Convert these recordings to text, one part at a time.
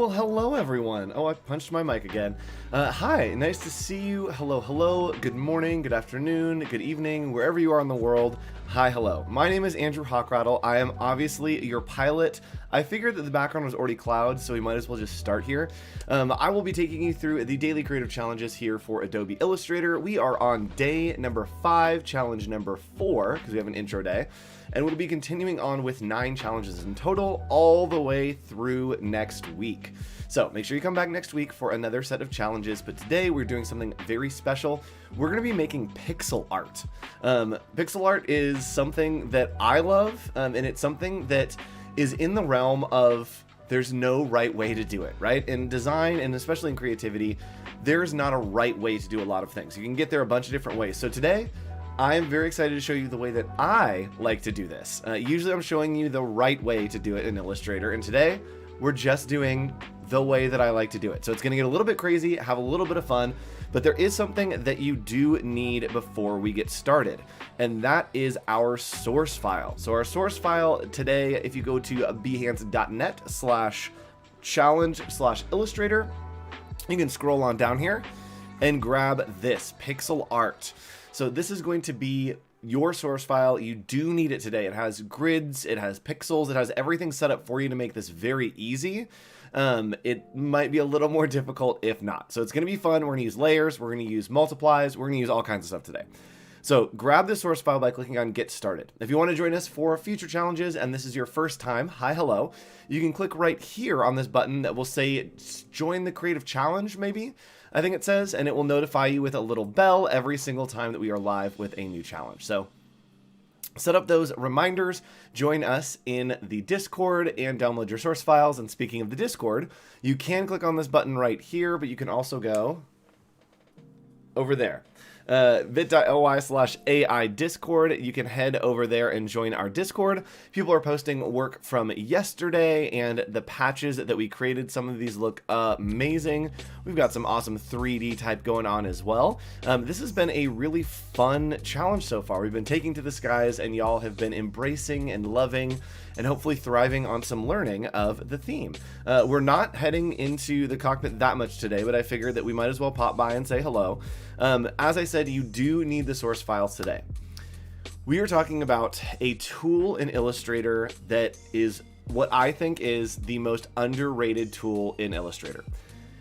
Well, hello everyone. Oh, I punched my mic again. Hi, nice to see you. Hello, hello. Good morning, good afternoon, good evening, wherever you are in the world. Hi, hello. My name is Andrew Hochradel. I am obviously your pilot. I figured that the background was already clouds, so we might as well just start here. I will be taking you through the daily creative challenges here for Adobe Illustrator. We are on day number 5, challenge number 4, because we have an intro day. And we'll be continuing on with 9 challenges in total, all the way through next week. So make sure you come back next week for another set of challenges, but today we're doing something very special. We're going to be making pixel art. Pixel art is something that I love, and it's something that is in the realm of there's no right way to do it, right? In design, and especially in creativity, there's not a right way to do a lot of things. You can get there a bunch of different ways. So today, I am very excited to show you the way that I like to do this. Usually I'm showing you the right way to do it in Illustrator, and today we're just doing the way that I like to do it. So it's gonna get a little bit crazy, have a little bit of fun, but there is something that you do need before we get started, and that is our source file. So our source file today, if you go to behance.net/challenge/illustrator, you can scroll on down here and grab this pixel art. So this is going to be your source file. You do need it today. It has grids, it has pixels, it has everything set up for you to make this very easy. It might be a little more difficult if not. So it's going to be fun. We're going to use layers, we're going to use multiplies, we're going to use all kinds of stuff today. So grab the source file by clicking on Get Started. If you want to join us for future challenges and this is your first time, hi, hello, you can click right here on this button that will say Join the Creative Challenge, maybe. I think it says, and it will notify you with a little bell every single time that we are live with a new challenge. So set up those reminders, join us in the Discord, and download your source files. And speaking of the Discord, you can click on this button right here, but you can also go over there. bit.ly/AI Discord. You can head over there and join our Discord. People are posting work from yesterday and the patches that we created. Some of these look amazing. We've got some awesome 3D type going on as well. This has been a really fun challenge so far. We've been taking to the skies and y'all have been embracing and loving and hopefully thriving on some learning of the theme. We're not heading into the cockpit that much today, but I figured that we might as well pop by and say hello. As I said, you do need the source files today. We are talking about a tool in Illustrator that is what I think is the most underrated tool in Illustrator.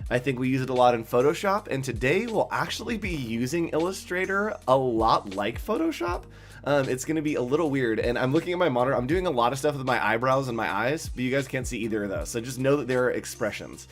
I think we use it a lot in Photoshop, and today we'll actually be using Illustrator a lot like Photoshop. It's going to be a little weird, and I'm looking at my monitor. I'm doing a lot of stuff with my eyebrows and my eyes, but you guys can't see either of those, so just know that there are expressions.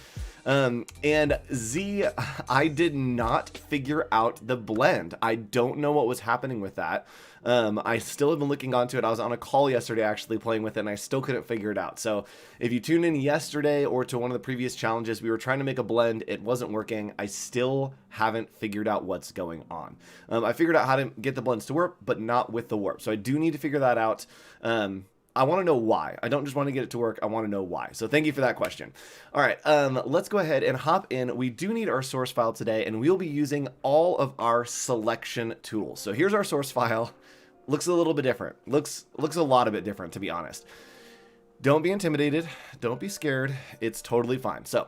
And Z, I did not figure out the blend. I don't know what was happening with that. I still have been looking onto it. I was on a call yesterday actually playing with it, and I still couldn't figure it out. So if you tuned in yesterday or to one of the previous challenges, we were trying to make a blend. It wasn't working. I still haven't figured out what's going on. I figured out how to get the blends to work, but not with the warp. So I do need to figure that out. I want to know why. I don't just want to get it to work. I want to know why. So thank you for that question. All right, let's go ahead and hop in. We do need our source file today, and we'll be using all of our selection tools. So here's our source file. Looks a little bit different. Looks a lot of bit different, to be honest. Don't be intimidated. Don't be scared. It's totally fine. So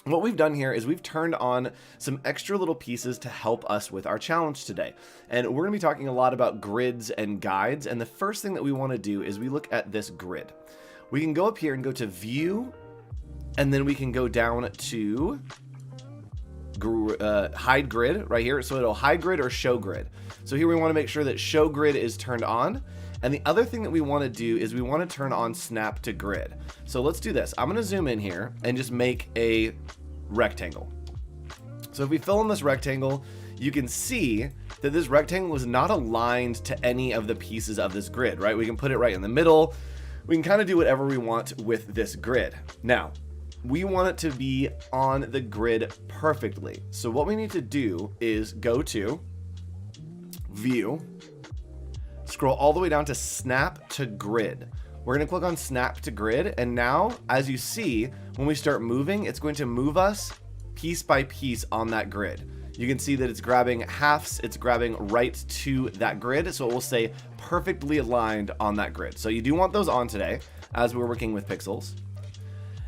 what we've done here is we've turned on some extra little pieces to help us with our challenge today. And we're going to be talking a lot about grids and guides. And the first thing that we want to do is we look at this grid. We can go up here and go to View, and then we can go down to Hide Grid right here. So it'll hide grid or show grid. So here we want to make sure that show grid is turned on. And the other thing that we want to do is we want to turn on snap to grid. So let's do this. I'm going to zoom in here and just make a rectangle. So if we fill in this rectangle, you can see that this rectangle is not aligned to any of the pieces of this grid, right? We can put it right in the middle. We can kind of do whatever we want with this grid. Now, we want it to be on the grid perfectly. So what we need to do is go to View, scroll all the way down to Snap to Grid. We're going to click on Snap to Grid, and now, as you see, when we start moving, it's going to move us piece by piece on that grid. You can see that it's grabbing halves, it's grabbing right to that grid, so it will say perfectly aligned on that grid. So you do want those on today, as we're working with pixels.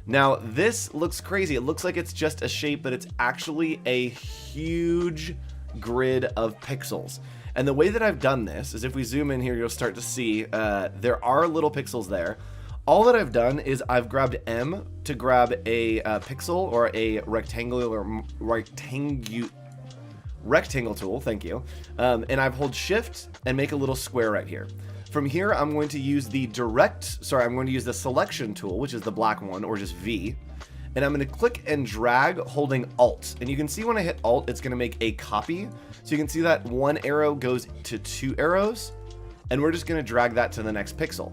Now, this looks crazy. It looks like it's just a shape, but it's actually a huge grid of pixels. And the way that I've done this is if we zoom in here, you'll start to see there are little pixels there. All that I've done is I've grabbed M to grab a pixel or a rectangle tool, thank you. And I've hold shift and make a little square right here. From here, I'm going to use the selection tool, which is the black one, or just V. And I'm going to click and drag holding Alt. And you can see when I hit Alt, it's going to make a copy. So you can see that one arrow goes to 2 arrows. And we're just going to drag that to the next pixel.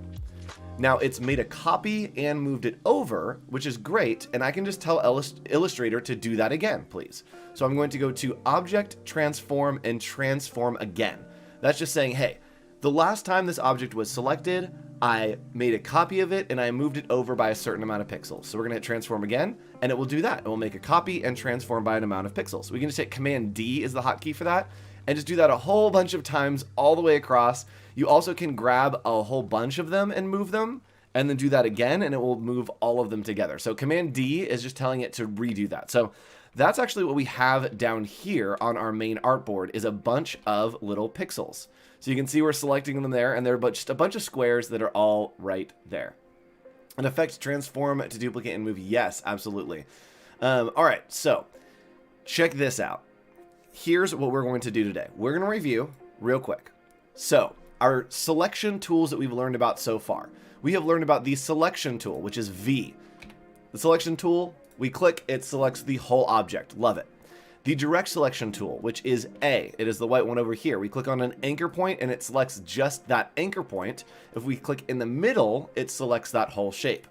Now it's made a copy and moved it over, which is great. And I can just tell Illustrator to do that again, please. So I'm going to go to Object, Transform, and Transform again. That's just saying, hey, the last time this object was selected, I made a copy of it and I moved it over by a certain amount of pixels. So we're going to hit transform again and it will do that. It will make a copy and transform by an amount of pixels. We can just hit Command D is the hotkey for that and just do that a whole bunch of times all the way across. You also can grab a whole bunch of them and move them and then do that again and it will move all of them together. So Command D is just telling it to redo that. So that's actually what we have down here on our main artboard is a bunch of little pixels. So you can see we're selecting them there, and they're just a bunch of squares that are all right there. An effect transform to duplicate and move. Yes, absolutely. All right, so check this out. Here's what we're going to do today. We're going to review real quick. So our selection tools that we've learned about so far. We have learned about the selection tool, which is V. The selection tool, we click, it selects the whole object. Love it. The direct selection tool, which is A, it is the white one over here. We click on an anchor point and it selects just that anchor point. If we click in the middle, it selects that whole shape.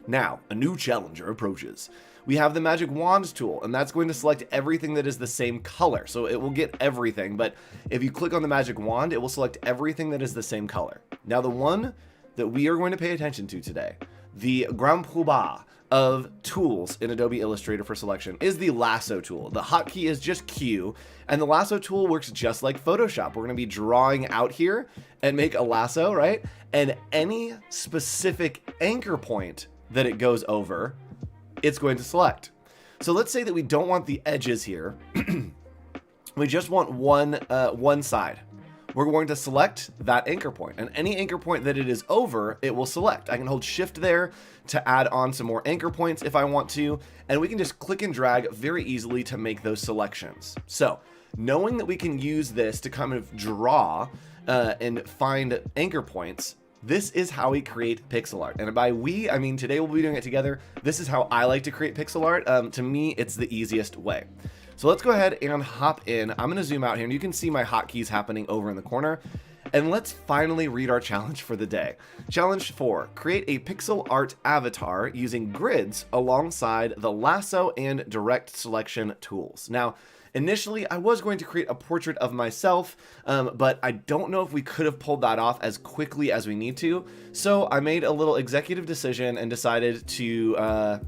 Now, a new challenger approaches. We have the magic wand tool, and that's going to select everything that is the same color. So it will get everything, but if you click on the magic wand, it will select everything that is the same color. Now, the one that we are going to pay attention to today, the grand poobah of tools in Adobe Illustrator for selection is the Lasso tool. The hotkey is just Q, and the Lasso tool works just like Photoshop. We're going to be drawing out here and make a lasso, right? And any specific anchor point that it goes over, it's going to select. So let's say that we don't want the edges here. We just want one side. We're going to select that anchor point, and any anchor point that it is over, it will select. I can hold shift there to add on some more anchor points if I want to, and we can just click and drag very easily to make those selections. So knowing that we can use this to kind of draw and find anchor points, this is how we create pixel art. And by we, I mean today we'll be doing it together. This is how I like to create pixel art. To me, it's the easiest way. So let's go ahead and hop in. I'm going to zoom out here and you can see my hotkeys happening over in the corner. And let's finally read our challenge for the day. Challenge 4, create a pixel art avatar using grids alongside the Lasso and Direct Selection tools. Now, initially, I was going to create a portrait of myself, but I don't know if we could have pulled that off as quickly as we need to. So I made a little executive decision and decided to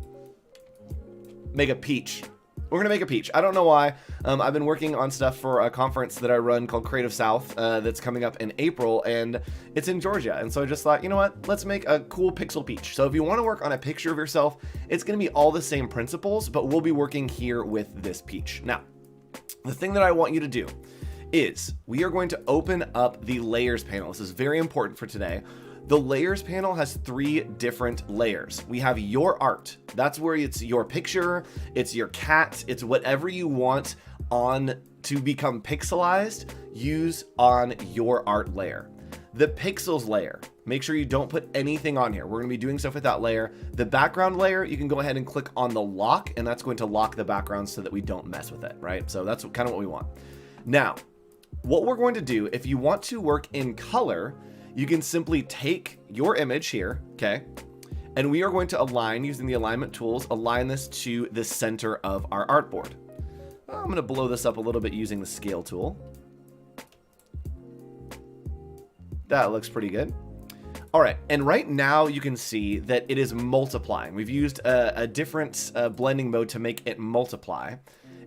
make a peach. We're going to make a peach. I don't know why. I've been working on stuff for a conference that I run called Creative South that's coming up in April, and it's in Georgia. And so I just thought, you know what? Let's make a cool pixel peach. So if you want to work on a picture of yourself, it's going to be all the same principles, but we'll be working here with this peach. Now, the thing that I want you to do is we are going to open up the layers panel. This is very important for today. The layers panel has 3 different layers. We have your art. That's where it's your picture, it's your cat, it's whatever you want on to become pixelized, use on your art layer. The pixels layer, make sure you don't put anything on here. We're gonna be doing stuff with that layer. The background layer, you can go ahead and click on the lock, and that's going to lock the background so that we don't mess with it, right? So that's kind of what we want. Now, what we're going to do, if you want to work in color, you can simply take your image here, okay? And we are going to align, using the alignment tools, align this to the center of our artboard. I'm gonna blow this up a little bit using the scale tool. That looks pretty good. All right, and right now you can see that it is multiplying. We've used a different blending mode to make it multiply.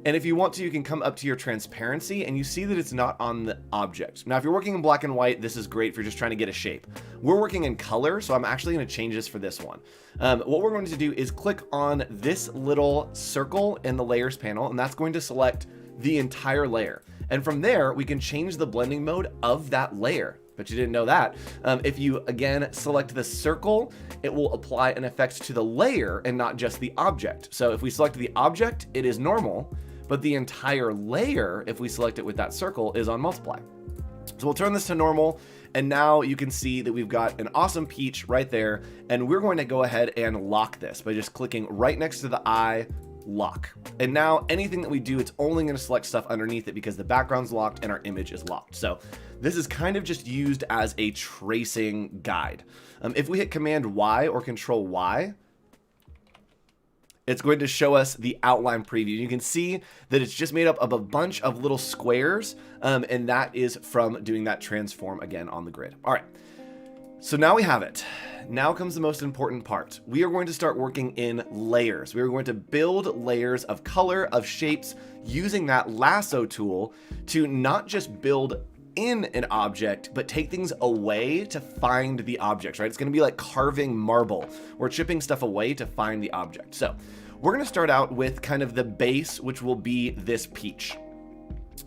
And if you want to, you can come up to your transparency and you see that it's not on the object. Now, if you're working in black and white, this is great if you're just trying to get a shape. We're working in color, so I'm actually going to change this for this one. What we're going to do is click on this little circle in the layers panel, and that's going to select the entire layer. And from there, we can change the blending mode of that layer. But you didn't know that. If you, again, select the circle, it will apply an effect to the layer and not just the object. So if we select the object, it is normal, but the entire layer, if we select it with that circle, is on multiply. So we'll turn this to normal, and now you can see that we've got an awesome peach right there, and we're going to go ahead and lock this by just clicking right next to the eye, lock. And now anything that we do, it's only going to select stuff underneath it because the background's locked and our image is locked. So this is kind of just used as a tracing guide. If we hit Command Y or Control Y, it's going to show us the outline preview. You can see that it's just made up of a bunch of little squares, and that is from doing that transform again on the grid. All right, so now we have it. Now comes the most important part. We are going to start working in layers. We are going to build layers of color, of shapes, using that lasso tool to not just build in an object, but take things away to find the objects, right? It's going to be like carving marble. We're chipping stuff away to find the object. So we're going to start out with kind of the base, which will be this peach.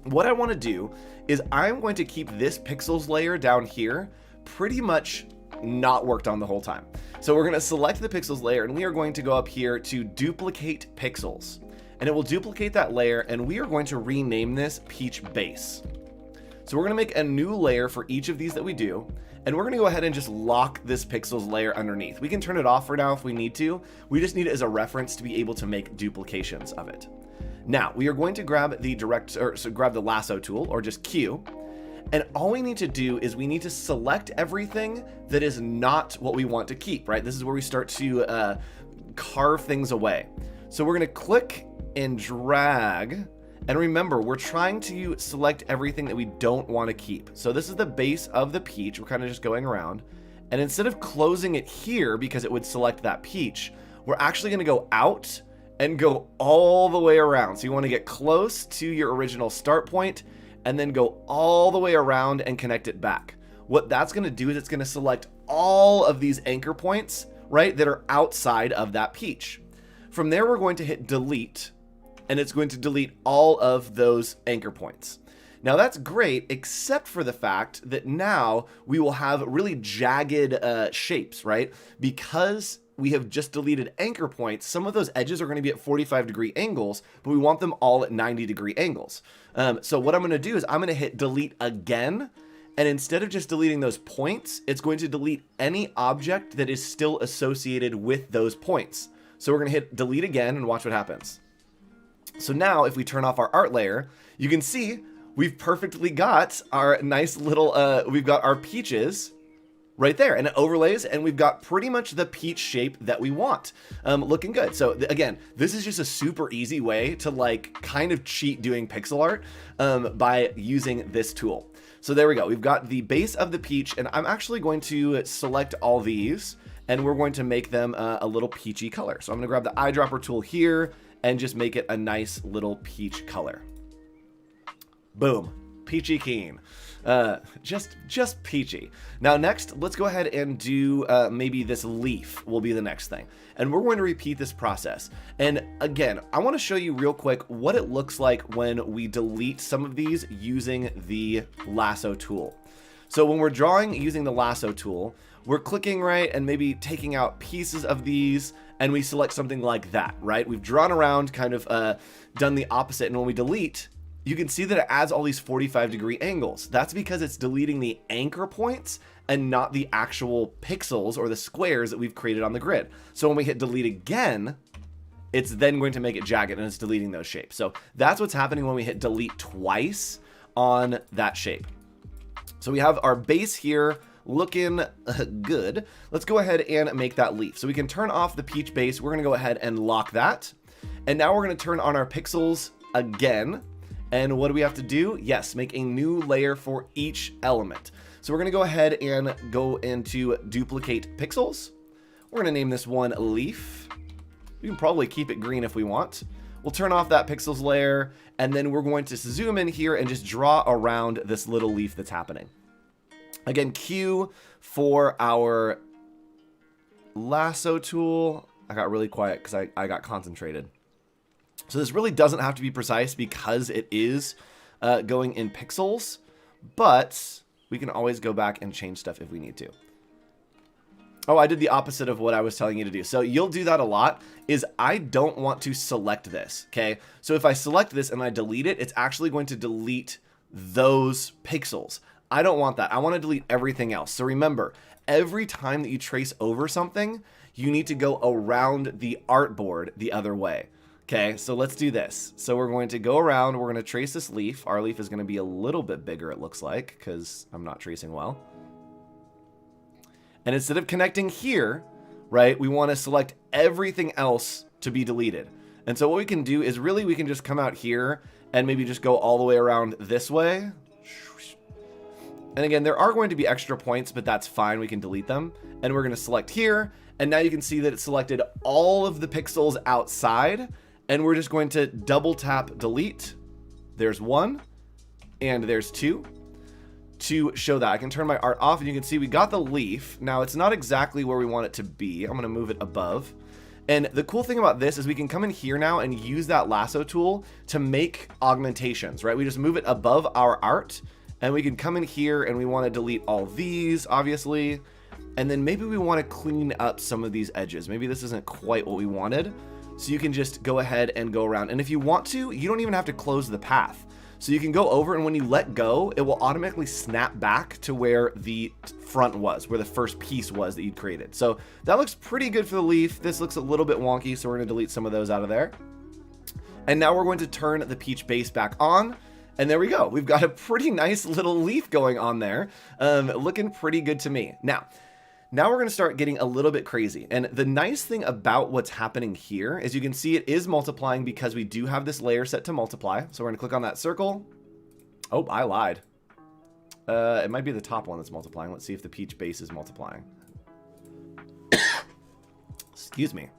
What I want to do is I'm going to keep this pixels layer down here pretty much not worked on the whole time. So we're going to select the pixels layer, and we are going to go up here to duplicate pixels, and it will duplicate that layer, and we are going to rename this peach base. So we're going to make a new layer for each of these that we do, and we're going to go ahead and just lock this pixels layer underneath. We can turn it off for now if we need to. We just need it as a reference to be able to make duplications of it. Now we are going to grab the grab the lasso tool, or just Q. And all we need to do is we need to select everything that is not what we want to keep, right? This is where we start to carve things away. So we're going to click and drag. And remember, we're trying to select everything that we don't want to keep. So this is the base of the peach. We're kind of just going around. And instead of closing it here because it would select that peach, we're actually going to go out and go all the way around. So you want to get close to your original start point and then go all the way around and connect it back. What that's going to do is it's going to select all of these anchor points, right, that are outside of that peach. From there, we're going to hit delete, and it's going to delete all of those anchor points. Now that's great, except for the fact that now we will have really jagged shapes, right? Because we have just deleted anchor points, some of those edges are going to be at 45-degree angles, but we want them all at 90-degree angles. So what I'm going to do is I'm going to hit delete again, and instead of just deleting those points, it's going to delete any object that is still associated with those points. So we're going to hit delete again and watch what happens. So now if we turn off our art layer, you can see we've perfectly got our nice little, we've got our peaches right there, and it overlays, and we've got pretty much the peach shape that we want. Looking good. So again, this is just a super easy way to like kind of cheat doing pixel art by using this tool. So there we go. We've got the base of the peach, and I'm actually going to select all these, and we're going to make them a little peachy color. So I'm going to grab the eyedropper tool here and just make it a nice little peach color. Boom. Peachy keen. Just peachy. Now next, let's go ahead and do maybe this leaf will be the next thing. And we're going to repeat this process. And again, I want to show you real quick what it looks like when we delete some of these using the lasso tool. So when we're drawing using the lasso tool, we're clicking right and maybe taking out pieces of these, and we select something like that, right? We've drawn around, kind of done the opposite. And when we delete, you can see that it adds all these 45-degree angles. That's because it's deleting the anchor points and not the actual pixels or the squares that we've created on the grid. So when we hit delete again, it's then going to make it jagged, and it's deleting those shapes. So that's what's happening when we hit delete twice on that shape. So we have our base here looking good. Let's go ahead and make that leaf. So we can turn off the peach base. We're going to go ahead and lock that. And now we're going to turn on our pixels again. And what do we have to do? Yes, make a new layer for each element. So we're going to go ahead and go into duplicate pixels. We're going to name this one leaf. We can probably keep it green if we want. We'll turn off that pixels layer, and then we're going to zoom in here and just draw around this little leaf that's happening. Again, Q for our lasso tool. I got really quiet because I got concentrated. So this really doesn't have to be precise because it is going in pixels, but we can always go back and change stuff if we need to. Oh, I did the opposite of what I was telling you to do. So you'll do that a lot, is I don't want to select this, okay? So if I select this and I delete it, it's actually going to delete those pixels. I don't want that. I want to delete everything else. So remember, every time that you trace over something, you need to go around the artboard the other way. Okay, so let's do this. So we're going to go around, we're going to trace this leaf. Our leaf is going to be a little bit bigger, it looks like, because I'm not tracing well. And instead of connecting here, right, we want to select everything else to be deleted. And so what we can do is really we can just come out here and maybe just go all the way around this way. And again, there are going to be extra points, but that's fine. We can delete them. And we're going to select here. And now you can see that it selected all of the pixels outside. And we're just going to double tap delete. There's 1 and there's 2 to show that. I can turn my art off and you can see we got the leaf. Now it's not exactly where we want it to be. I'm going to move it above. And the cool thing about this is we can come in here now and use that lasso tool to make augmentations, right? We just move it above our art and we can come in here and we want to delete all these, obviously. And then maybe we want to clean up some of these edges. Maybe this isn't quite what we wanted. So you can just go ahead and go around. And if you want to, you don't even have to close the path. So you can go over, and when you let go, it will automatically snap back to where the front was, where the first piece was that you'd created. So that looks pretty good for the leaf. This looks a little bit wonky, so we're going to delete some of those out of there. And now we're going to turn the peach base back on. And there we go. We've got a pretty nice little leaf going on there. Looking pretty good to me. Now we're going to start getting a little bit crazy. And the nice thing about what's happening here is you can see it is multiplying because we do have this layer set to multiply. So we're going to click on that circle. Oh, I lied. It might be the top one that's multiplying. Let's see if the peach base is multiplying. Excuse me.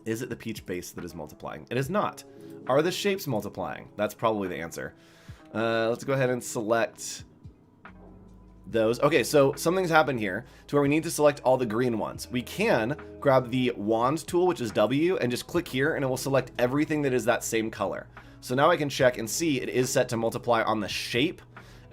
Is it the peach base that is multiplying? It is not. Are the shapes multiplying? That's probably the answer. Let's go ahead and select those. Okay, so something's happened here to where we need to select all the green ones. We can grab the wand tool, which is W, and just click here and it will select everything that is that same color. So now I can check and see it is set to multiply on the shape.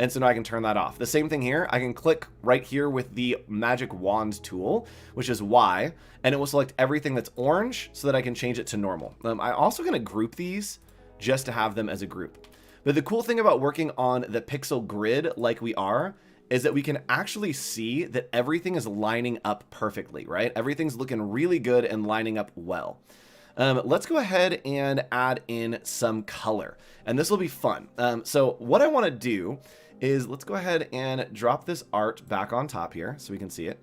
And so now I can turn that off. The same thing here, I can click right here with the magic wand tool, which is Y, and it will select everything that's orange so that I can change it to normal. I'm also gonna group these just to have them as a group. But the cool thing about working on the pixel grid like we are is that we can actually see that everything is lining up perfectly, right? Everything's looking really good and lining up well. Let's go ahead and add in some color, and this will be fun. So what I want to do is let's go ahead and drop this art back on top here so we can see it.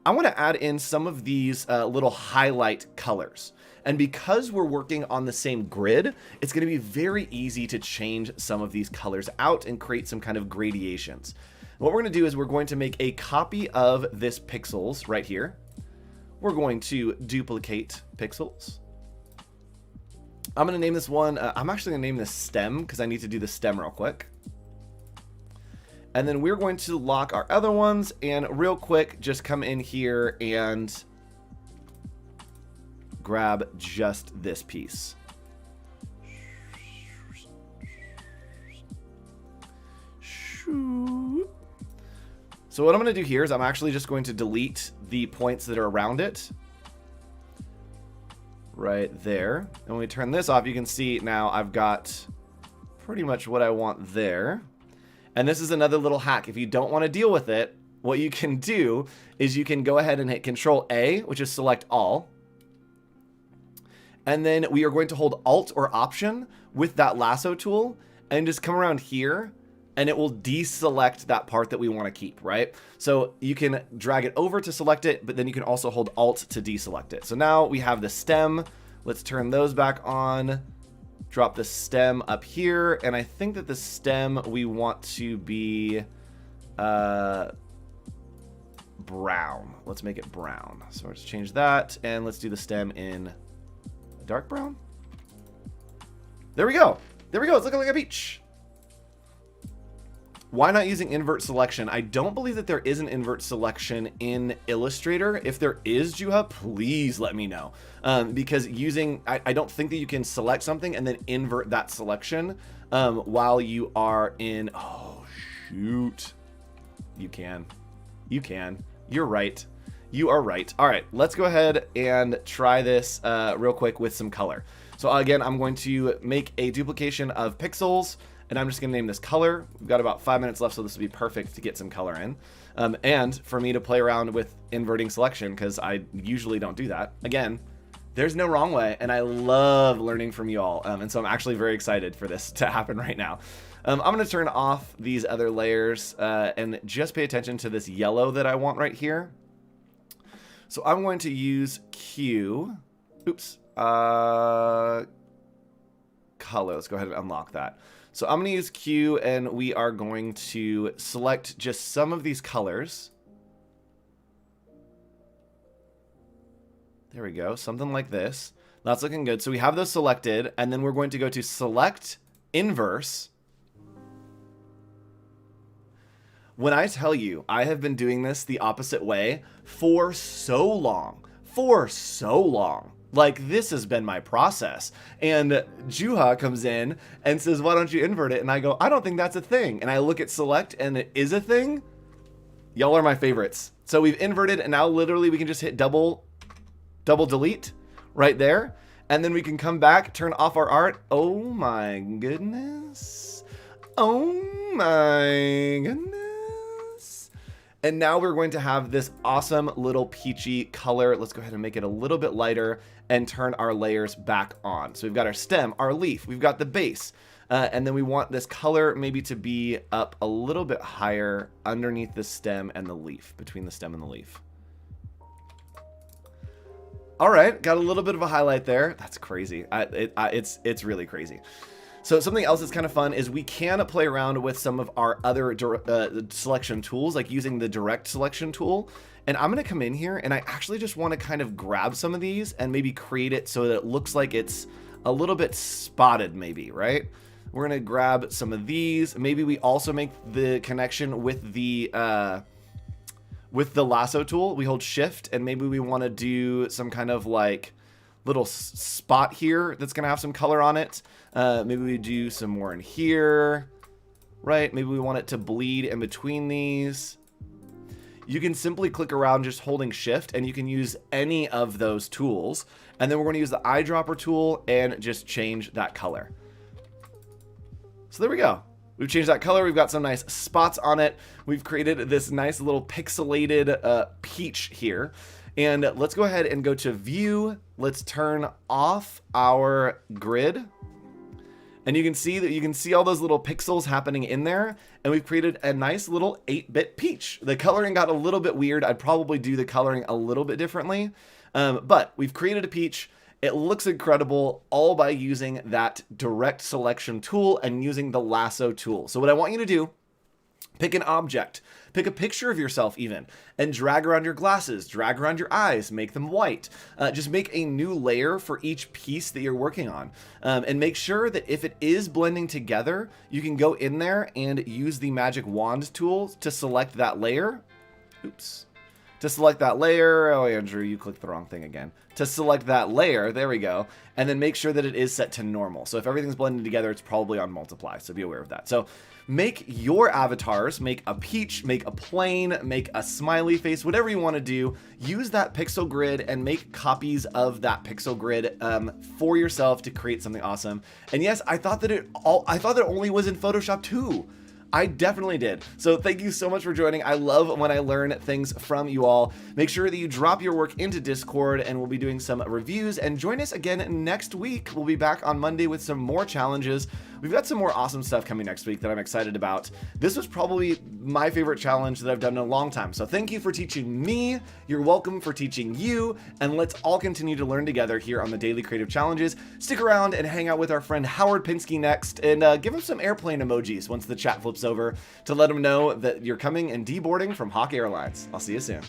I want to add in some of these little highlight colors. And because we're working on the same grid, it's going to be very easy to change some of these colors out and create some kind of gradations. What we're going to do is we're going to make a copy of this pixels right here. We're going to duplicate pixels. I'm going to name this one, I'm actually going to name this stem because I need to do the stem real quick. And then we're going to lock our other ones and real quick, just come in here and grab just this piece. So what I'm going to do here is I'm actually just going to delete the points that are around it. Right there. And when we turn this off, you can see now I've got pretty much what I want there. And this is another little hack. If you don't want to deal with it, what you can do is you can go ahead and hit Control A, which is select all. And then we are going to hold Alt or Option with that lasso tool and just come around here and it will deselect that part that we want to keep, right? So you can drag it over to select it, but then you can also hold Alt to deselect it. So now we have the stem. Let's turn those back on. Drop the stem up here. And I think that the stem we want to be brown. Let's make it brown. So let's change that and let's do the stem in dark brown. There we go. There we go. It's looking like a beach. Why not using invert selection? I don't believe that there is an invert selection in Illustrator. If there is, Juha, please let me know. Because I don't think that you can select something and then invert that selection while you are in, oh, shoot. You can. You can. You're right. You are right. All right, let's go ahead and try this real quick with some color. So again, I'm going to make a duplication of pixels, and I'm just going to name this color. We've got about 5 minutes left, so this will be perfect to get some color in. And for me to play around with inverting selection, because I usually don't do that. Again, there's no wrong way, and I love learning from you all. And so I'm actually very excited for this to happen right now. I'm going to turn off these other layers and just pay attention to this yellow that I want right here. So I'm going to use Q. Oops. Color. Let's go ahead and unlock that. So I'm going to use Q, and we are going to select just some of these colors. There we go. Something like this. That's looking good. So we have those selected, and then we're going to go to Select Inverse. When I tell you, I have been doing this the opposite way for so long. Like, this has been my process. And Juha comes in and says, why don't you invert it? And I go, I don't think that's a thing. And I look at select and it is a thing. Y'all are my favorites. So we've inverted, and now literally we can just hit double delete right there. And then we can come back, turn off our art. Oh my goodness. Oh my goodness. And now we're going to have this awesome little peachy color. Let's go ahead and make it a little bit lighter and turn our layers back on. So we've got our stem, our leaf, we've got the base, and then we want this color maybe to be up a little bit higher underneath the stem and the leaf, between the stem and the leaf. All right, got a little bit of a highlight there. That's crazy. It's really crazy. So something else that's kind of fun is we can play around with some of our other selection tools, like using the direct selection tool. And I'm going to come in here, and I actually just want to kind of grab some of these and maybe create it so that it looks like it's a little bit spotted maybe, right? We're going to grab some of these. Maybe we also make the connection with the lasso tool. We hold shift, and maybe we want to do some kind of like little spot here that's going to have some color on it. Maybe we do some more in here, right? Maybe we want it to bleed in between these. You can simply click around just holding shift, and you can use any of those tools. And then we're going to use the eyedropper tool and just change that color. So there we go. We've changed that color. We've got some nice spots on it. We've created this nice little pixelated peach here. And let's go ahead and go to view. Let's turn off our grid. And you can see that you can see all those little pixels happening in there. And we've created a nice little 8-bit peach. The coloring got a little bit weird. I'd probably do the coloring a little bit differently. But we've created a peach. It looks incredible, all by using that direct selection tool and using the lasso tool. So what I want you to do, pick an object, pick a picture of yourself even, and drag around your glasses, drag around your eyes, make them white. Just make a new layer for each piece that you're working on. And make sure that if it is blending together, you can go in there and use the magic wand tool to select that layer. Oops. To select that layer, oh Andrew, you clicked the wrong thing again. To select that layer, there we go, and then make sure that it is set to normal. So if everything's blended together, it's probably on multiply, so be aware of that. So make your avatars, make a peach, make a plane, make a smiley face, whatever you want to do. Use that pixel grid and make copies of that pixel grid for yourself to create something awesome. And yes, I thought that it only was in Photoshop too. I definitely did. So thank you so much for joining. I love when I learn things from you all. Make sure that you drop your work into Discord, and we'll be doing some reviews. And join us again next week. We'll be back on Monday with some more challenges. We've got some more awesome stuff coming next week that I'm excited about. This was probably my favorite challenge that I've done in a long time. So thank you for teaching me. You're welcome for teaching you. And let's all continue to learn together here on the Daily Creative Challenges. Stick around and hang out with our friend Howard Pinsky next, and give him some airplane emojis once the chat flips over to let him know that you're coming and deboarding from Hawk Airlines. I'll see you soon.